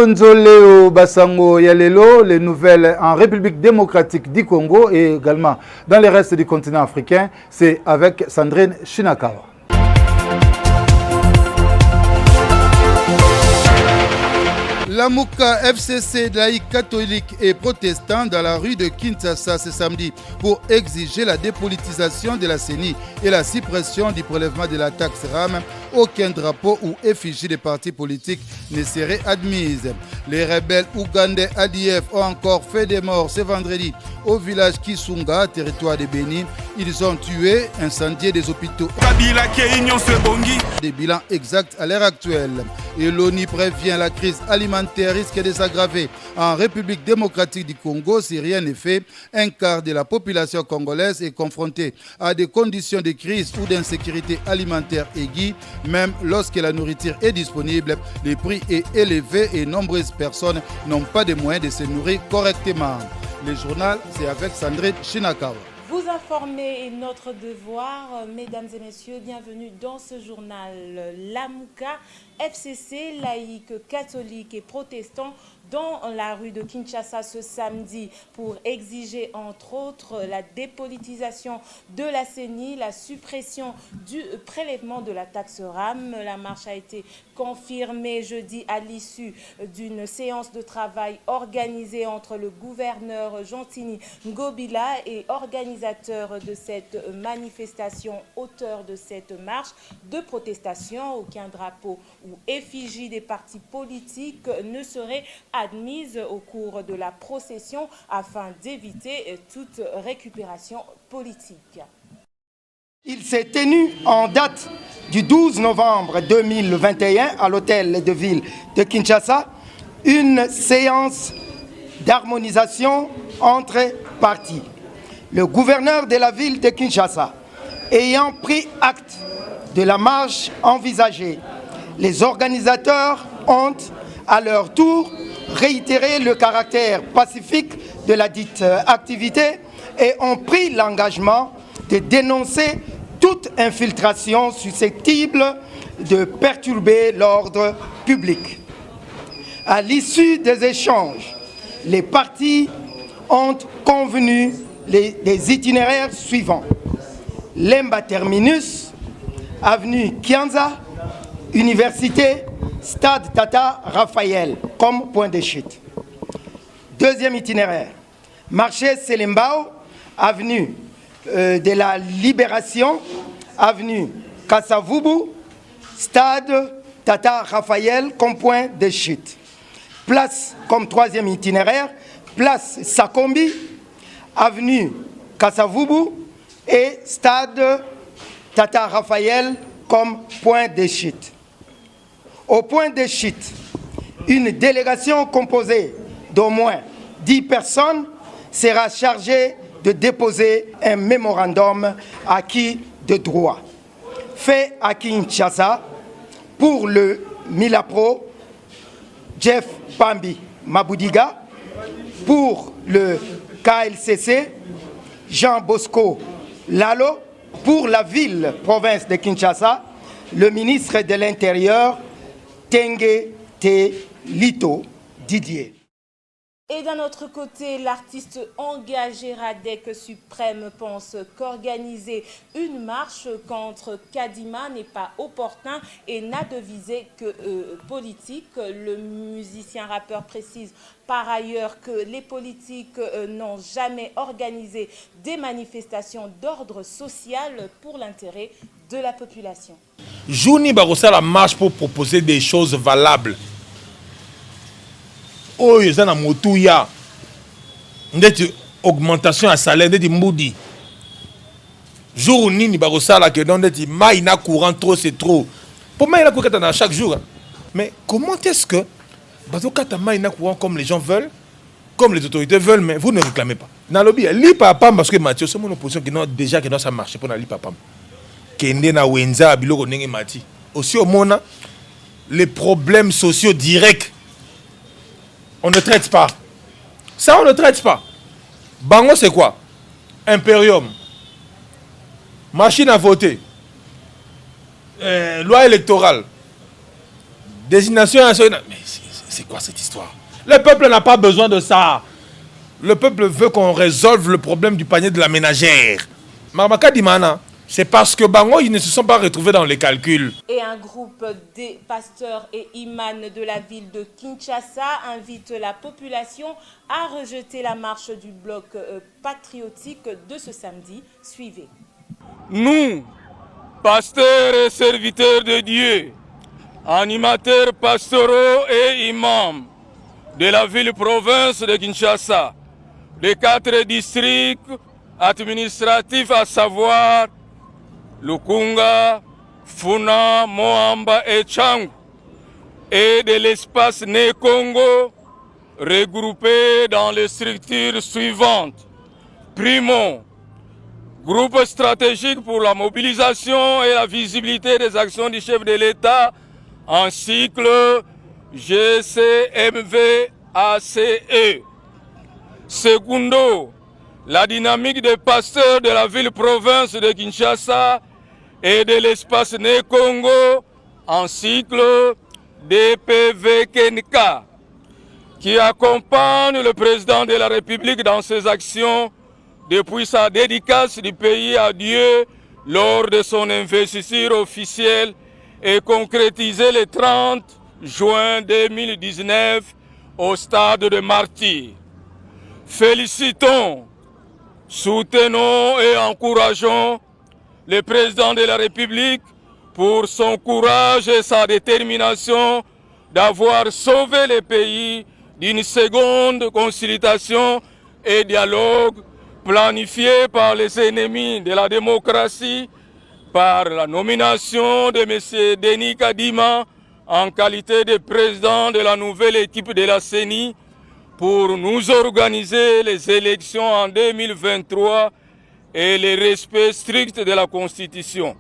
Léo Bassango Yalelo, les nouvelles en République démocratique du Congo et également dans le reste du continent africain, c'est avec Sandrine Shinakawa. La Mouka FCC laïque catholique et protestant dans la rue de Kinshasa ce samedi pour exiger la dépolitisation de la CENI et la suppression du prélèvement de la taxe RAM. Aucun drapeau ou effigie des partis politiques ne serait admise. Les rebelles ougandais ADF ont encore fait des morts ce vendredi au village Kisunga, territoire de Béni. Ils ont tué, incendié des hôpitaux. Des bilans exacts à l'heure actuelle. Et l'ONU prévient la crise alimentaire risque de s'aggraver en République démocratique du Congo si rien n'est fait. Un quart de la population congolaise est confrontée à des conditions de crise ou d'insécurité alimentaire aiguë. Même lorsque la nourriture est disponible, le prix est élevé et nombreuses personnes n'ont pas de moyens de se nourrir correctement. Le journal, c'est avec Sandrine Shinakawa. Vous informer est notre devoir, mesdames et messieurs, bienvenue dans ce journal. La Mouka FCC, laïque, catholique et protestant, dans la rue de Kinshasa ce samedi pour exiger entre autres la dépolitisation de la CENI, la suppression du prélèvement de la taxe RAM. La marche a été confirmée jeudi à l'issue d'une séance de travail organisée entre le gouverneur Gentini Ngobila et organisateur de cette manifestation, auteur de cette marche de protestation. Aucun drapeau ou effigie des partis politiques ne serait admise au cours de la procession afin d'éviter toute récupération politique. Il s'est tenu en date du 12 novembre 2021 à l'hôtel de ville de Kinshasa une séance d'harmonisation entre partis. Le gouverneur de la ville de Kinshasa ayant pris acte de la marche envisagée, les organisateurs ont à leur tour réitéré le caractère pacifique de la dite activité et ont pris l'engagement de dénoncer toute infiltration susceptible de perturber l'ordre public. À l'issue des échanges, les partis ont convenu les itinéraires suivants. Lemba Terminus, avenue Kianza, Université, Stade Tata Raphaël comme point de chute. Deuxième itinéraire, marché Selembao, avenue de la Libération, avenue Kassavubu, Stade Tata Raphaël comme point de chute. Place comme troisième itinéraire, place Sakombi, avenue Kassavubu et Stade Tata Raphaël comme point de chute. Au point de chute, une délégation composée d'au moins 10 personnes sera chargée de déposer un mémorandum acquis de droit. Fait à Kinshasa pour le Milapro, Jeff Pambi Maboudiga, pour le KLCC, Jean Bosco Lalo, pour la ville-province de Kinshasa, le ministre de l'Intérieur, Tengue Te Lito Didier. Et d'un autre côté, l'artiste engagé Radek Suprême pense qu'organiser une marche contre Kadima n'est pas opportun et n'a de visée que politique. Le musicien rappeur précise par ailleurs que les politiques n'ont jamais organisé des manifestations d'ordre social pour l'intérêt de la population. Jouni Barossa la marche pour proposer des choses valables. Oh, il y a une augmentation à salaire de Moudi. Jour où Nini Barossa que dans des maïna courant trop c'est trop. Pour moi il y a courant chaque jour. Mais comment est-ce que Bazokata maïna courant comme les gens veulent, comme les autorités veulent, mais vous ne réclamez pas. Dans le lobby, li papa parce que Mathieu c'est mon opposition qui n'a déjà que dans ça marche pour li papa. Kende na wenza biloko ndenge mati. Aussi au monde les problèmes sociaux directs. On ne traite pas. Ça, on ne traite pas. Bango, c'est quoi? Imperium. Machine à voter. Loi électorale. Désignation nationale. Mais C'est quoi cette histoire? Le peuple n'a pas besoin de ça. Le peuple veut qu'on résolve le problème du panier de la ménagère. Marmaka Dimana, c'est parce que Bango, ils ne se sont pas retrouvés dans les calculs. Et un groupe des pasteurs et imams de la ville de Kinshasa invite la population à rejeter la marche du bloc patriotique de ce samedi. Suivez. Nous, pasteurs et serviteurs de Dieu, animateurs pastoraux et imams de la ville-province de Kinshasa, des 4 districts administratifs à savoir Lukunga, Funa, Moamba et Tchang, et de l'espace Né-Congo, regroupés dans les structures suivantes. Primo, groupe stratégique pour la mobilisation et la visibilité des actions du chef de l'État en cycle GCMV-ACE. Secundo, la dynamique des pasteurs de la ville-province de Kinshasa et de l'espace Né-Congo en cycle DPV-KENK, qui accompagne le président de la République dans ses actions depuis sa dédicace du pays à Dieu lors de son investiture officielle et concrétisée le 30 juin 2019 au stade de Martyrs. Félicitons, soutenons et encourageons le président de la République pour son courage et sa détermination d'avoir sauvé le pays d'une seconde consultation et dialogue planifié par les ennemis de la démocratie par la nomination de M. Denis Kadima en qualité de président de la nouvelle équipe de la CENI pour nous organiser les élections en 2023 et le respect strict de la Constitution.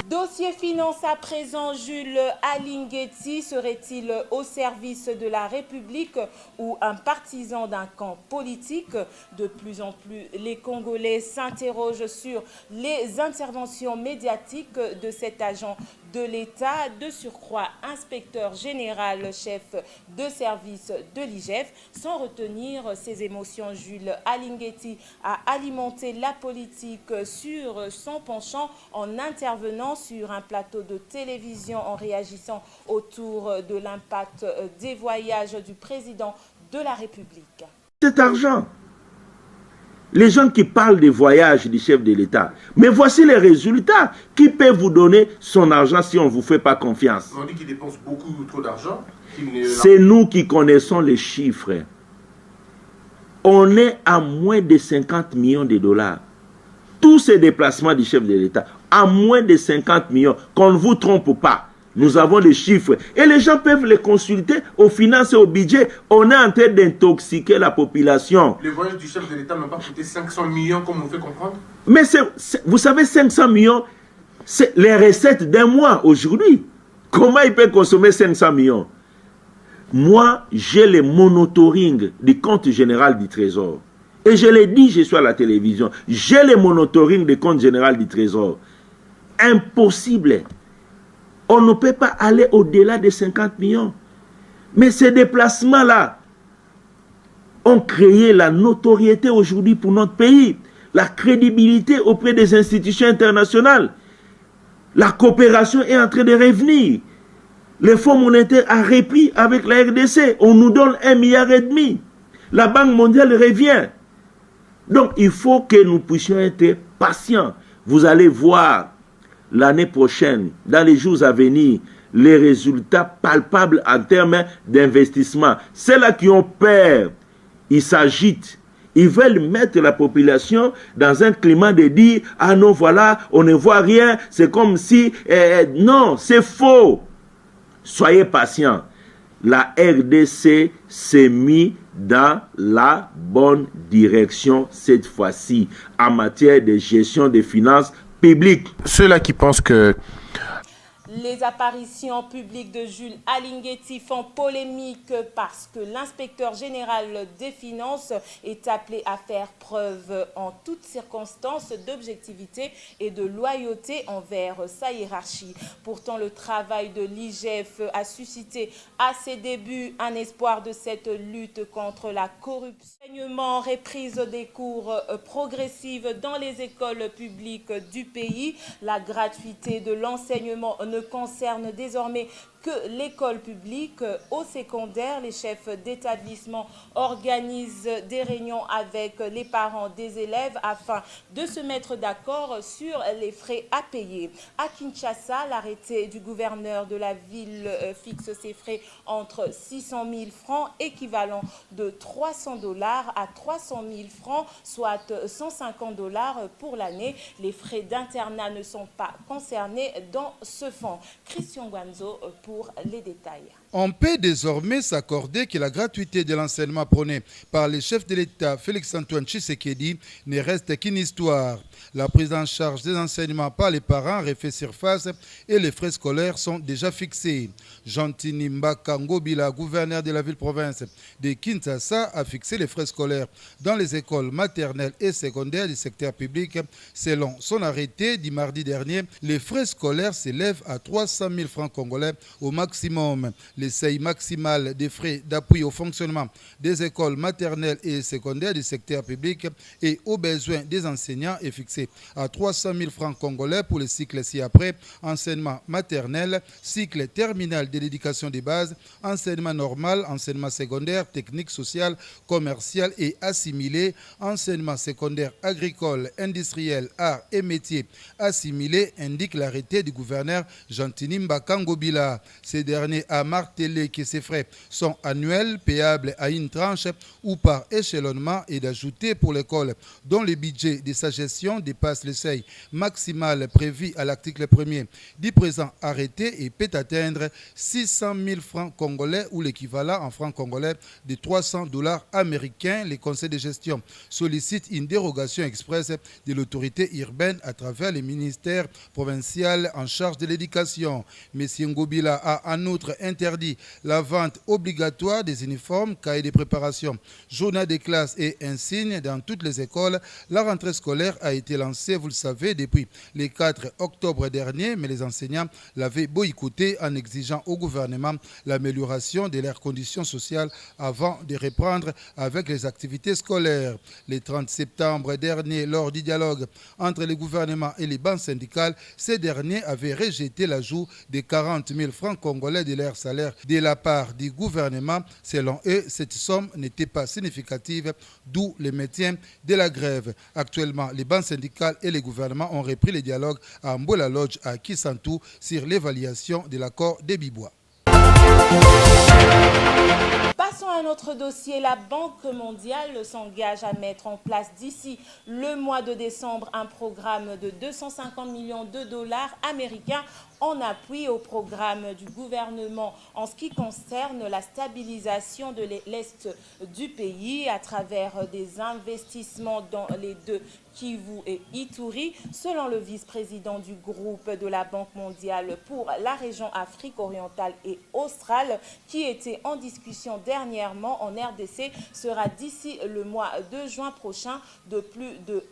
Dossier finance à présent, Jules Alinguetti serait-il au service de la République ou un partisan d'un camp politique? De plus en plus, les Congolais s'interrogent sur les interventions médiatiques de cet agent de l'État, de surcroît inspecteur général, chef de service de l'IGF. Sans retenir ses émotions, Jules Alinguetti a alimenté la politique sur son penchant en intervenant sur un plateau de télévision en réagissant autour de l'impact des voyages du président de la République. Cet argent, les gens qui parlent des voyages du chef de l'État, mais voici les résultats. Qui peut vous donner son argent si on ne vous fait pas confiance? On dit qu'il dépense beaucoup trop d'argent. C'est nous qui connaissons les chiffres. On est à moins de 50 millions de dollars. Tous ces déplacements du chef de l'État, à moins de 50 millions, qu'on ne vous trompe pas. Nous avons les chiffres. Et les gens peuvent les consulter aux finances et au budget. On est en train d'intoxiquer la population. Les voyages du chef de l'État n'ont pas coûté 500 millions comme on fait comprendre. Mais vous savez, 500 millions, c'est les recettes d'un mois aujourd'hui. Comment il peut consommer 500 millions? Moi, j'ai le monitoring du compte général du Trésor. Et je l'ai dit, je suis à la télévision. J'ai le monitoring du compte général du Trésor. Impossible. On ne peut pas aller au-delà de 50 millions. Mais ces déplacements-là ont créé la notoriété aujourd'hui pour notre pays, la crédibilité auprès des institutions internationales. La coopération est en train de revenir. Le Fonds monétaire a repris avec la RDC. On nous donne 1,5 milliard. La Banque mondiale revient. Donc il faut que nous puissions être patients. Vous allez voir l'année prochaine, dans les jours à venir, les résultats palpables en termes d'investissement. Ceux-là qui ont peur, ils s'agitent. Ils veulent mettre la population dans un climat de dire « Ah non, voilà, on ne voit rien, c'est comme si... » Non, c'est faux. Soyez patients. La RDC s'est mise dans la bonne direction cette fois-ci en matière de gestion des finances publiques. Ceux-là qui pensent que Les apparitions publiques de Jules Alinguetti font polémique parce que l'inspecteur général des finances est appelé à faire preuve en toutes circonstances d'objectivité et de loyauté envers sa hiérarchie. Pourtant, le travail de l'IGF a suscité à ses débuts un espoir de cette lutte contre la corruption. L'enseignement, reprise des cours progressive dans les écoles publiques du pays. La gratuité de l'enseignement ne concerne désormais que l'école publique. Au secondaire, les chefs d'établissement organisent des réunions avec les parents des élèves afin de se mettre d'accord sur les frais à payer. À Kinshasa, l'arrêté du gouverneur de la ville fixe ses frais entre 600 000 francs, équivalent de 300 $ à 300 000 francs, soit 150 $ pour l'année. Les frais d'internat ne sont pas concernés dans ce fonds. Christian Guanzo pour les détails. On peut désormais s'accorder que la gratuité de l'enseignement prônée par les chefs de l'État, Félix-Antoine Tshisekedi, ne reste qu'une histoire. La prise en charge des enseignements par les parents refait surface et les frais scolaires sont déjà fixés. Jean-Tini Mbaka Ngobila, gouverneur de la ville-province de Kinshasa, a fixé les frais scolaires dans les écoles maternelles et secondaires du secteur public. Selon son arrêté du mardi dernier, les frais scolaires s'élèvent à 300 000 francs congolais au maximum. Le seuil maximal des frais d'appui au fonctionnement des écoles maternelles et secondaires du secteur public et aux besoins des enseignants est fixé à 300 000 francs congolais pour le cycle ci-après, enseignement maternel, cycle terminal de l'éducation des bases, enseignement normal, enseignement secondaire, technique, social, commercial et assimilé, enseignement secondaire agricole, industriel, arts et métiers assimilés, indique l'arrêté du gouverneur Jean-Tini Mbaka Ngobila. Ces derniers a martelé que ces frais sont annuels, payables à une tranche ou par échelonnement et d'ajouter pour l'école dont le budget de sa gestion dépasse le seuil maximal prévu à l'article 1er du présent arrêté et peut atteindre 600 000 francs congolais ou l'équivalent en francs congolais de 300 $ américains. Les conseils de gestion sollicitent une dérogation expresse de l'autorité urbaine à travers le ministère provincial en charge de l'éducation. M. Ngobila a en outre interdit la vente obligatoire des uniformes, cahiers de préparation, journaux de classe et insignes dans toutes les écoles. La rentrée scolaire a été lancée, vous le savez, depuis le 4 octobre dernier, mais les enseignants l'avaient boycotté en exigeant au gouvernement l'amélioration de leurs conditions sociales avant de reprendre avec les activités scolaires. Le 30 septembre dernier, lors du dialogue entre le gouvernement et les banques syndicales, ces derniers avaient rejeté l'ajout de 40 000 francs congolais de leur salaire de la part du gouvernement. Selon eux, cette somme n'était pas significative, d'où le maintien de la grève. Actuellement, les banques syndicales et les gouvernements ont repris le dialogue à Mbola Lodge à Kisantu sur l'évaluation de l'accord des Bibois. Passons à un autre dossier. La Banque mondiale s'engage à mettre en place d'ici le mois de décembre un programme de 250 millions de $ américains en appui au programme du gouvernement en ce qui concerne la stabilisation de l'Est du pays à travers des investissements dans les deux Kivu et Ituri. Selon le vice-président du groupe de la Banque mondiale pour la région Afrique orientale et australe, qui était en discussion dernièrement en RDC, sera d'ici le mois de juin prochain de plus de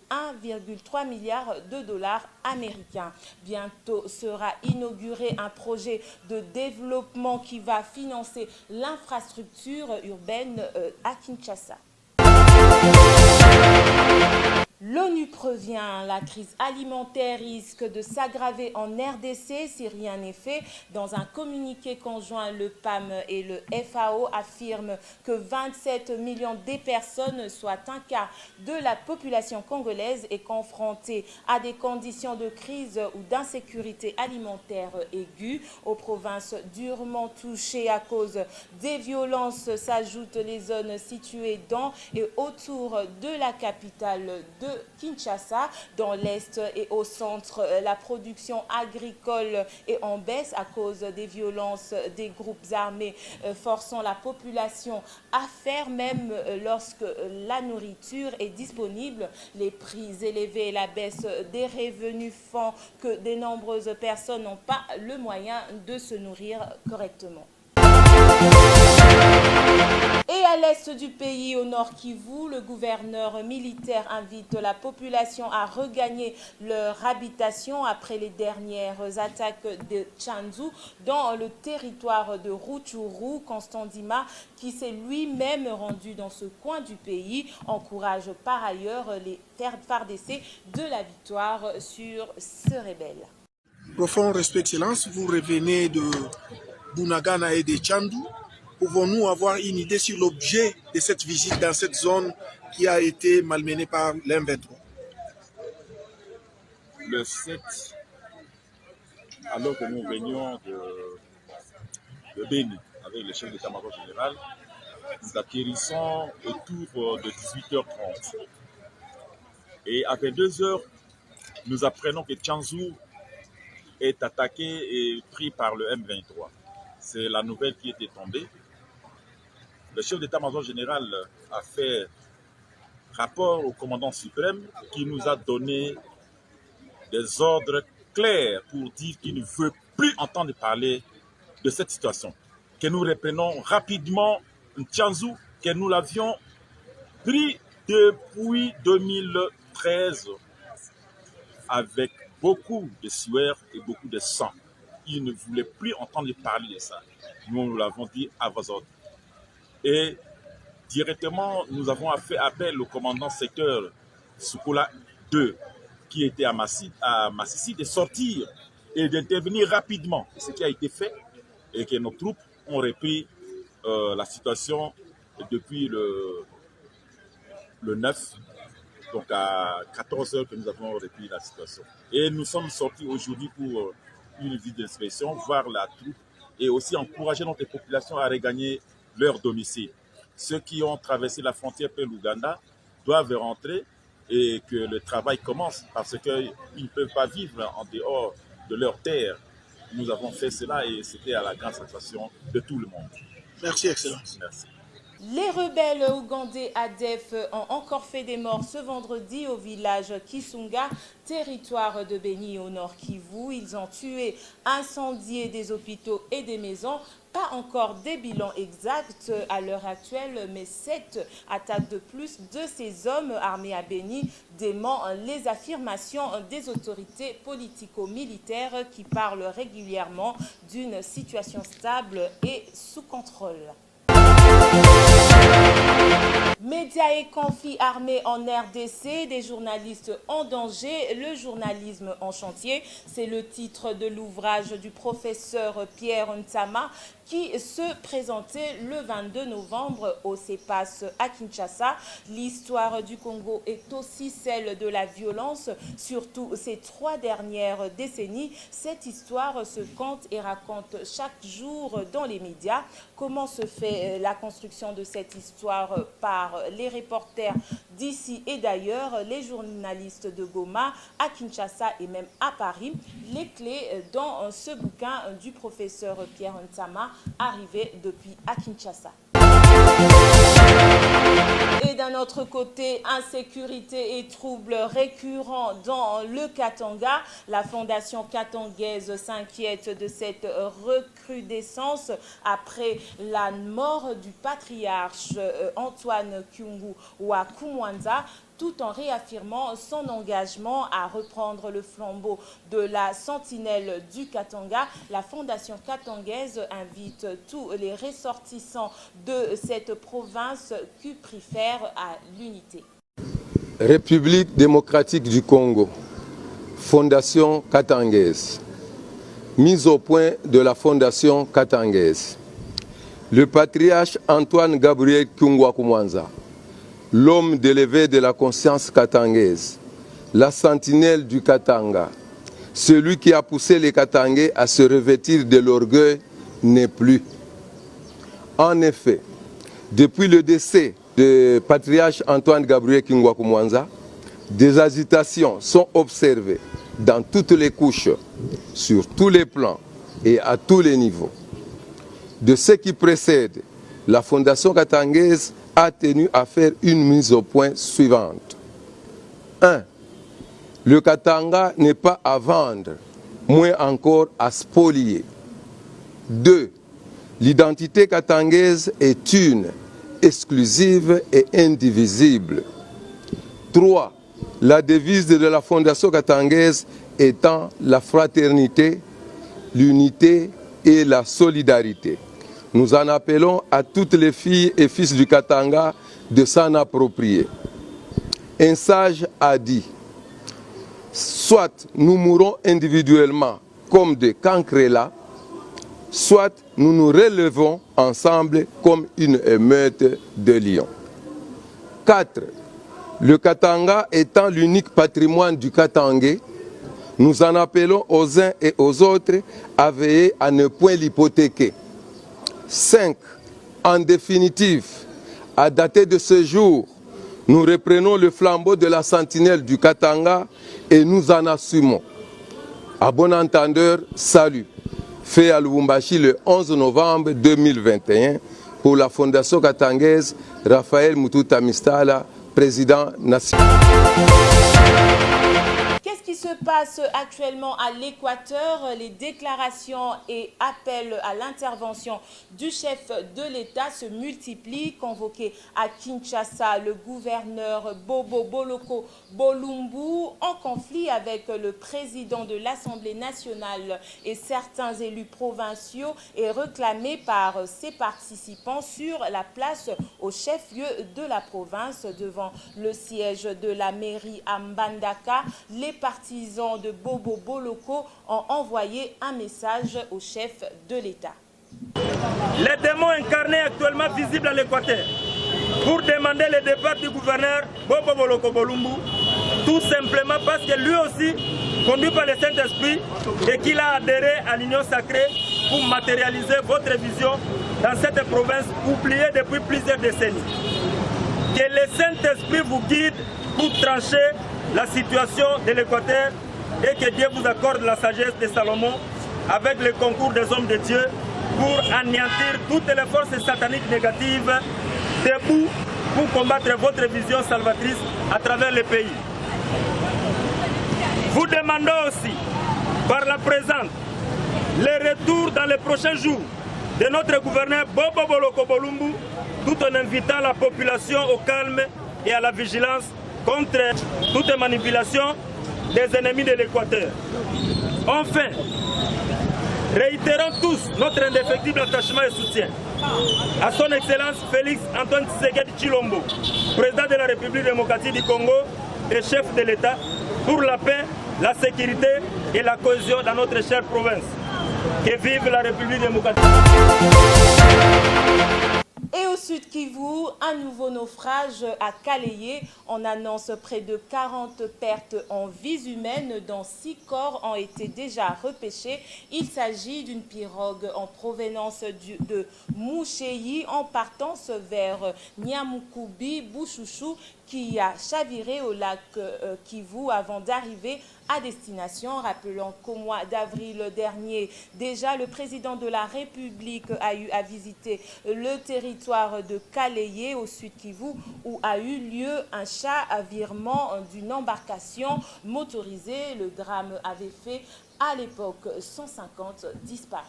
1,3 milliard de $ américains. Bientôt sera inauguré un projet de développement qui va financer l'infrastructure urbaine à Kinshasa. L'ONU prévient, la crise alimentaire risque de s'aggraver en RDC si rien n'est fait. Dans un communiqué conjoint, le PAM et le FAO affirment que 27 millions de personnes, soit un quart de la population congolaise, est confrontée à des conditions de crise ou d'insécurité alimentaire aiguë. Aux provinces durement touchées à cause des violences s'ajoutent les zones situées dans et autour de la capitale de Kinshasa. Dans l'Est et au centre, la production agricole est en baisse à cause des violences des groupes armés forçant la population à faire même lorsque la nourriture est disponible. Les prix élevés et la baisse des revenus font que de nombreuses personnes n'ont pas le moyen de se nourrir correctement. Et à l'est du pays, au nord Kivu, le gouverneur militaire invite la population à regagner leur habitation après les dernières attaques de Tchanzu dans le territoire de Rutshuru. Constant Dima, qui s'est lui-même rendu dans ce coin du pays, encourage par ailleurs les FARDC de la victoire sur ce rebelle. Profond respect, Excellence, vous revenez de Bunagana et de Tchanzu. Pouvons-nous avoir une idée sur l'objet de cette visite dans cette zone qui a été malmenée par l'M23? Le 7, alors que nous venions de Béni avec le chef d'état-major général, nous atterrissons autour de 18h30. Et à 22h, nous apprenons que Tchanzu est attaqué et pris par le M23. C'est la nouvelle qui était tombée. Le chef d'état-major général a fait rapport au commandant suprême qui nous a donné des ordres clairs pour dire qu'il ne veut plus entendre parler de cette situation. Que nous reprenons rapidement Tchanzu, que nous l'avions pris depuis 2013 avec beaucoup de sueur et beaucoup de sang. Il ne voulait plus entendre parler de ça. Nous l'avons dit à vos ordres. Et directement, nous avons fait appel au commandant secteur Soukoula 2, qui était à Massissi, de sortir et d'intervenir rapidement. Ce qui a été fait, et que nos troupes ont repris la situation depuis le 9, donc à 14h que nous avons repris la situation. Et nous sommes sortis aujourd'hui pour une visite d'inspection, voir la troupe et aussi encourager notre population à regagner leur domicile. Ceux qui ont traversé la frontière pour l'Ouganda doivent rentrer et que le travail commence parce qu'ils ne peuvent pas vivre en dehors de leur terre. Nous avons fait cela et c'était à la grande satisfaction de tout le monde. Merci, Excellence. Merci. Les rebelles ougandais ADF ont encore fait des morts ce vendredi au village Kisunga, territoire de Béni au nord Kivu. Ils ont tué, incendié des hôpitaux et des maisons. Pas encore des bilans exacts à l'heure actuelle, mais 7 attaques de plus de ces hommes armés à Béni dément les affirmations des autorités politico-militaires qui parlent régulièrement d'une situation stable et sous contrôle. Médias et conflits armés en RDC, des journalistes en danger, le journalisme en chantier. C'est le titre de l'ouvrage du professeur Pierre Ntsama qui se présentait le 22 novembre au CEPAS à Kinshasa. L'histoire du Congo est aussi celle de la violence, surtout ces 3 dernières décennies. Cette histoire se conte et raconte chaque jour dans les médias. Comment se fait la construction de cette histoire par les reporters d'ici et d'ailleurs, les journalistes de Goma, à Kinshasa et même à Paris. Les clés dans ce bouquin du professeur Pierre Ntsama, arrivé depuis à Kinshasa. Et d'un autre côté, insécurité et troubles récurrents dans le Katanga. La fondation katangaise s'inquiète de cette recrudescence après la mort du patriarche Antoine Kyungu wa Kumwanza, tout en réaffirmant son engagement à reprendre le flambeau de la sentinelle du Katanga. La fondation katangaise invite tous les ressortissants de cette province qui préfèrent à l'unité. République démocratique du Congo, fondation katangaise. Mise au point de la fondation katangaise. Le patriarche Antoine Gabriel Kyungu wa Kumwanza, l'homme d'élevé de la conscience katangaise, la sentinelle du Katanga, celui qui a poussé les Katangais à se revêtir de l'orgueil, n'est plus. En effet, depuis le décès du patriarche Antoine Gabriel Kyungu wa Kumwanza, Des agitations sont observées dans toutes les couches, sur tous les plans et à tous les niveaux. De ce qui précède, la Fondation katangaise a tenu à faire une mise au point suivante. 1. Le Katanga n'est pas à vendre, moins encore à spolier. 2. L'identité katangaise est une, exclusive et indivisible. 3. La devise de la Fondation katangaise étant la fraternité, l'unité et la solidarité. Nous en appelons à toutes les filles et fils du Katanga de s'en approprier. Un sage a dit, soit nous mourons individuellement comme des cancrelats, soit nous nous relevons ensemble comme une émeute de lions. 4. Le Katanga étant l'unique patrimoine du Katangais, nous en appelons aux uns et aux autres à veiller à ne point l'hypothéquer. 5. En définitive, à dater de ce jour, nous reprenons le flambeau de la sentinelle du Katanga et nous en assumons. À bon entendeur, salut. Fait à Lubumbashi le 11 novembre 2021 pour la Fondation katangaise Raphaël Mututa Mistala, président national. Qu'est-ce qui se passe actuellement à l'Équateur? Les déclarations et appels à l'intervention du chef de l'État se multiplient. Convoqué à Kinshasa, le gouverneur Bobo Boloko Bolumbu, en conflit avec le président de l'Assemblée nationale et certains élus provinciaux, est réclamé par ses participants sur la place au chef-lieu de la province devant le siège de la mairie à Mbandaka. Les partisans de Bobo Boloko ont envoyé un message au chef de l'État. Les démons incarnés actuellement visibles à l'Équateur pour demander le départ du gouverneur Bobo Boloko Bolumbu, tout simplement parce que lui aussi, conduit par le Saint-Esprit, et qu'il a adhéré à l'Union sacrée pour matérialiser votre vision dans cette province oubliée depuis plusieurs décennies. Que le Saint-Esprit vous guide pour trancher la situation de l'Équateur et que Dieu vous accorde la sagesse de Salomon avec le concours des hommes de Dieu pour anéantir toutes les forces sataniques négatives debout pour combattre votre vision salvatrice à travers le pays. Vous demandons aussi par la présente le retour dans les prochains jours de notre gouverneur Bobo Boloko Bolumbu, tout en invitant la population au calme et à la vigilance contre toute manipulation des ennemis de l'Équateur. Enfin, réitérons tous notre indéfectible attachement et soutien à son Excellence Félix Antoine Tshisekedi Tshilombo, président de la République démocratique du Congo et chef de l'État, pour la paix, la sécurité et la cohésion dans notre chère province. Que vive la République démocratique. Et au Sud Kivu, un nouveau naufrage à Kaléé. On annonce près de 40 pertes en vies humaines, dont 6 corps ont été déjà repêchés. Il s'agit d'une pirogue en provenance de Mouchéi en partance vers Nyamukubi, Bouchouchou, qui a chaviré au lac Kivu avant d'arriver à destination. Rappelons qu'au mois d'avril dernier, déjà le président de la République a eu à visiter le territoire de Kaléé au Sud Kivu, où a eu lieu un chavirement d'une embarcation motorisée. Le drame avait fait à l'époque 150 disparus.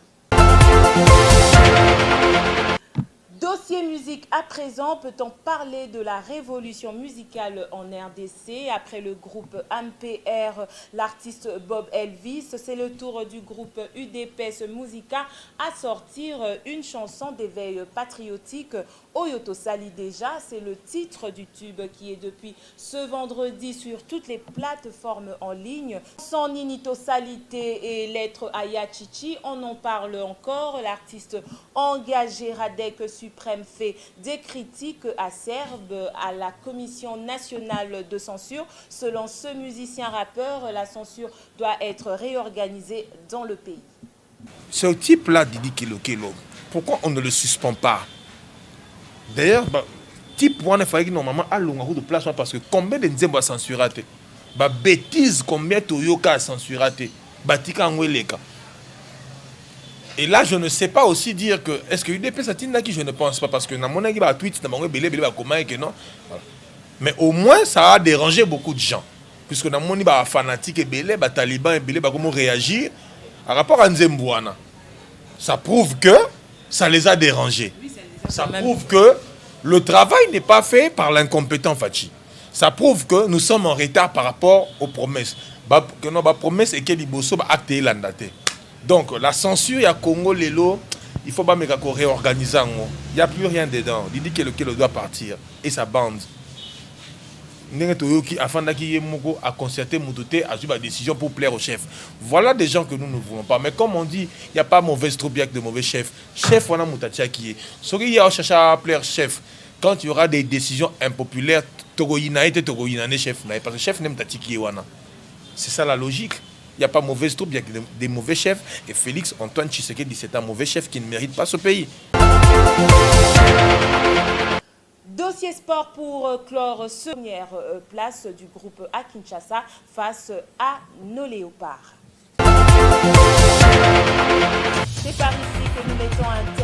Dossier musique à présent, peut-on parler de la révolution musicale en RDC? Après le groupe MPR, l'artiste Bob Elvis, c'est le tour du groupe UDPS Musica à sortir une chanson d'éveil patriotique. Oyoto Sali déjà, c'est le titre du tube qui est depuis ce vendredi sur toutes les plateformes en ligne. Sans Ninito Salité et Lettre Aya Chichi, on en parle encore. L'artiste engagé Radek Suprême fait des critiques acerbes à la Commission nationale de censure. Selon ce musicien rappeur, la censure doit être réorganisée dans le pays. Ce type-là, Didi Kilo, pourquoi on ne le suspend pas? D'ailleurs, type il fallait que normalement à longue de place parce que combien de nzembo a censuré ba bêtise combien Toyoka a censuré batika ngweleka. Et là je ne sais pas aussi dire que est-ce que UDP Satina qui je ne pense pas parce que na mon ba tweet na bango belé ba comment et que non. Voilà. Mais au moins ça a dérangé beaucoup de gens puisque na moni ba fanatique et belé ba taliban et belé ba comment réagir à rapport à Nzembouana. Ça prouve que ça les a dérangés. Ça prouve que le travail n'est pas fait par l'incompétent Fachi. Ça prouve que nous sommes en retard par rapport aux promesses. Que nos promesses et que les bosso acte landate. Donc la censure, il y a Congo Lelo, il faut pas réorganiser. Il n'y a plus rien dedans. Il dit que lequel doit partir et sa bande. Afin à concerter Moutoute à suivre la décision pour plaire au chef. Voilà des gens que nous ne voulons pas. Mais comme on dit, il n'y a pas mauvaise troupe avec de mauvais chefs. Chef, on a Moutatia qui est. Ce qu'il y a chercher à plaire chef, quand il y aura des décisions impopulaires, Togoïna et Togoïna chef. Parce que le chef n'aime Tati qui est wana. C'est ça la logique. Il n'y a pas mauvaise troupe, il y a des mauvais chefs. Et Félix Antoine Tshisekedi, c'est un mauvais chef qui ne mérite pas ce pays. Dossier sport pour clore première place du groupe à Kinshasa face à nos léopards. C'est par ici que nous mettons un terme